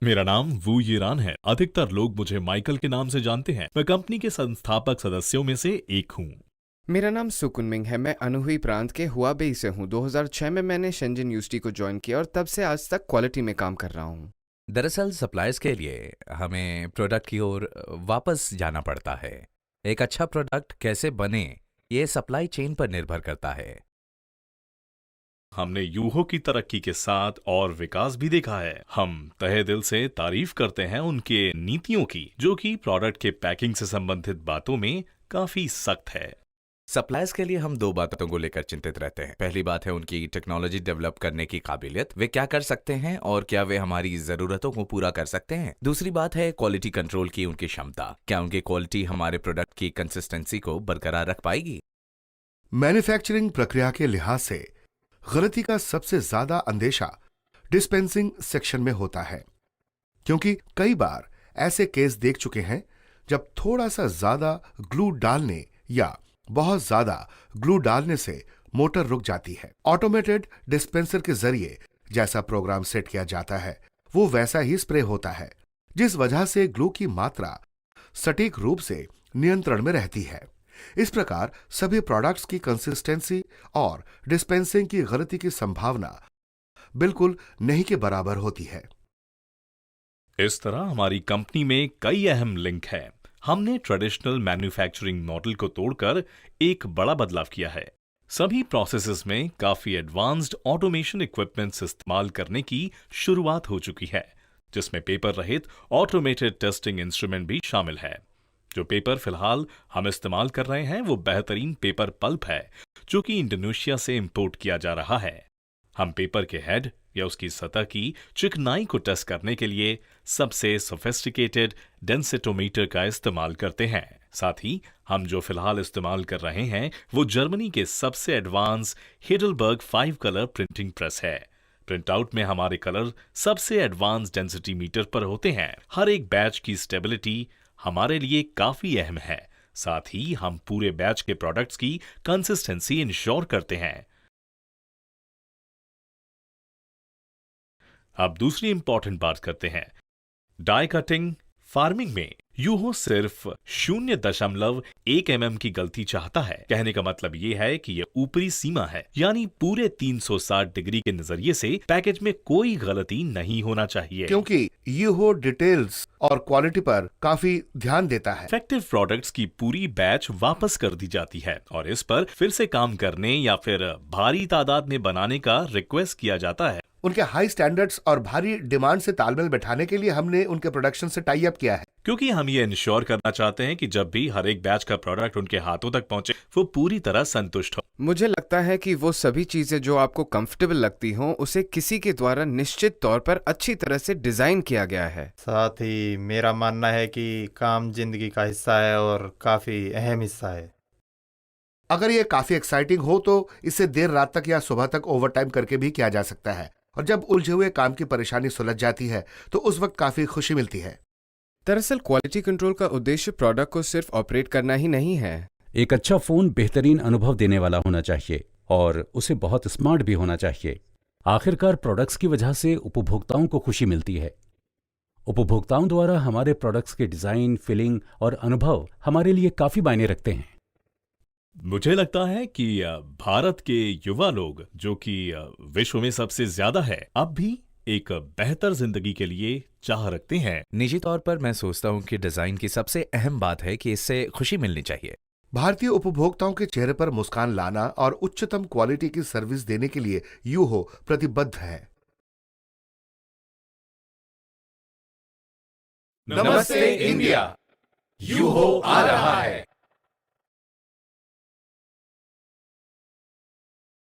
मेरा नाम वू यिरान है। अधिकतर लोग मुझे माइकल के नाम से जानते हैं। मैं कंपनी के संस्थापक सदस्यों में से एक हूँ। मेरा नाम सुकुनमिंग है। मैं अनहुई प्रांत के हुआबेई से हूँ। 2006 में मैंने शेंजन यूनिवर्सिटी को ज्वाइन किया और तब से आज तक क्वालिटी में काम कर रहा हूँ। दरअसल सप्लायर्स के लिए हमें प्रोडक्ट की ओर वापस जाना पड़ता है। एक अच्छा प्रोडक्ट कैसे बने ये सप्लाई चेन पर निर्भर करता है। हमने यूहो की तरक्की के साथ और विकास भी देखा है। हम तहे दिल से तारीफ करते हैं उनके नीतियों की, जो कि प्रोडक्ट के पैकिंग से संबंधित बातों में काफी सख्त है। सप्लायर्स के लिए हम दो बातों को लेकर चिंतित रहते हैं। पहली बात है उनकी टेक्नोलॉजी डेवलप करने की काबिलियत, वे क्या कर सकते हैं और क्या वे हमारी जरूरतों को पूरा कर सकते हैं। दूसरी बात है क्वालिटी कंट्रोल की उनकी क्षमता, क्या उनकी क्वालिटी हमारे प्रोडक्ट की कंसिस्टेंसी को बरकरार रख पाएगी। मैन्युफैक्चरिंग प्रक्रिया के लिहाज से गलती का सबसे ज्यादा अंदेशा डिस्पेंसिंग सेक्शन में होता है, क्योंकि कई बार ऐसे केस देख चुके हैं जब थोड़ा सा ज्यादा ग्लू डालने या बहुत ज्यादा ग्लू डालने से मोटर रुक जाती है। ऑटोमेटेड डिस्पेंसर के जरिए जैसा प्रोग्राम सेट किया जाता है वो वैसा ही स्प्रे होता है, जिस वजह से ग्लू की मात्रा सटीक रूप से नियंत्रण में रहती है। इस प्रकार सभी प्रोडक्ट्स की कंसिस्टेंसी और डिस्पेंसिंग की गलती की संभावना बिल्कुल नहीं के बराबर होती है। इस तरह हमारी कंपनी में कई अहम लिंक हैं। हमने ट्रेडिशनल मैन्युफैक्चरिंग मॉडल को तोड़कर एक बड़ा बदलाव किया है। सभी प्रोसेसेस में काफी एडवांस्ड ऑटोमेशन इक्विपमेंट्स इस्तेमाल करने की शुरुआत हो चुकी है, जिसमें पेपर रहित ऑटोमेटेड टेस्टिंग इंस्ट्रूमेंट भी शामिल है। जो पेपर फिलहाल हम इस्तेमाल कर रहे हैं वो बेहतरीन पेपर पल्प है, जो कि इंडोनेशिया से इंपोर्ट किया जा रहा है। हम पेपर के हेड या उसकी सतह की चिकनाई को टेस्ट करने के लिए सबसे सोफिस्टिकेटेड डेंसिटोमीटर का इस्तेमाल करते हैं। साथ ही हम जो फिलहाल इस्तेमाल कर रहे हैं वो जर्मनी के सबसे advance Heidelberg 5 colour printing press है। प्रिंट आउट में हमारे कलर सबसे एडवांस डेंसिटी मीटर पर होते हैं। हर एक बैच की स्टेबिलिटी हमारे लिए काफी अहम है। साथ ही हम पूरे बैच के प्रोडक्ट्स की कंसिस्टेंसी इंश्योर करते हैं। अब दूसरी इंपॉर्टेंट बात करते हैं, डाई कटिंग। फार्मिंग में यूहो सिर्फ 0.1 mm की गलती चाहता है। कहने का मतलब यह है कि यह ऊपरी सीमा है, यानी पूरे 360 डिग्री के नजरिए से पैकेज में कोई गलती नहीं होना चाहिए, क्योंकि यूहो डिटेल्स और क्वालिटी पर काफी ध्यान देता है। इफेक्टिव प्रोडक्ट्स की पूरी बैच वापस कर दी जाती है और इस पर फिर से काम करने या फिर भारी तादाद में बनाने का रिक्वेस्ट किया जाता है। उनके हाई स्टैंडर्ड्स और भारी डिमांड से तालमेल बैठाने के लिए हमने उनके प्रोडक्शन से टाई अप किया है, क्योंकि हम ये इंश्योर करना चाहते हैं कि जब भी हर एक बैच का प्रोडक्ट उनके हाथों तक पहुंचे वो पूरी तरह संतुष्ट हो। मुझे लगता है कि वो सभी चीजें जो आपको कंफर्टेबल लगती हों उसे किसी के द्वारा निश्चित तौर पर अच्छी तरह से डिजाइन किया गया है। साथ ही मेरा मानना है कि काम जिंदगी का हिस्सा है और काफी अहम हिस्सा है। अगर ये काफी एक्साइटिंग हो तो इसे देर रात तक या सुबह तक ओवरटाइम करके भी किया जा सकता है, और जब उलझे हुए काम की परेशानी सुलझ जाती है तो उस वक्त काफी खुशी मिलती है। दरअसल क्वालिटी कंट्रोल का उद्देश्य प्रोडक्ट को सिर्फ ऑपरेट करना ही नहीं है। एक अच्छा फोन बेहतरीन अनुभव देने वाला होना चाहिए और उसे बहुत स्मार्ट भी होना चाहिए। आखिरकार प्रोडक्ट्स की वजह से उपभोक्ताओं को खुशी मिलती है। उपभोक्ताओं द्वारा हमारे प्रोडक्ट्स के डिजाइन, फिलिंग और अनुभव हमारे लिए काफी मायने रखते हैं। मुझे लगता है कि भारत के युवा लोग, जो कि विश्व में सबसे ज्यादा है, अब भी एक बेहतर जिंदगी के लिए चाह रखते हैं। निजी तौर पर मैं सोचता हूँ कि डिजाइन की सबसे अहम बात है कि इससे खुशी मिलनी चाहिए। भारतीय उपभोक्ताओं के चेहरे पर मुस्कान लाना और उच्चतम क्वालिटी की सर्विस देने के लिए यूहो प्रतिबद्ध है। नमस्ते इंडिया, यूहो आ रहा है।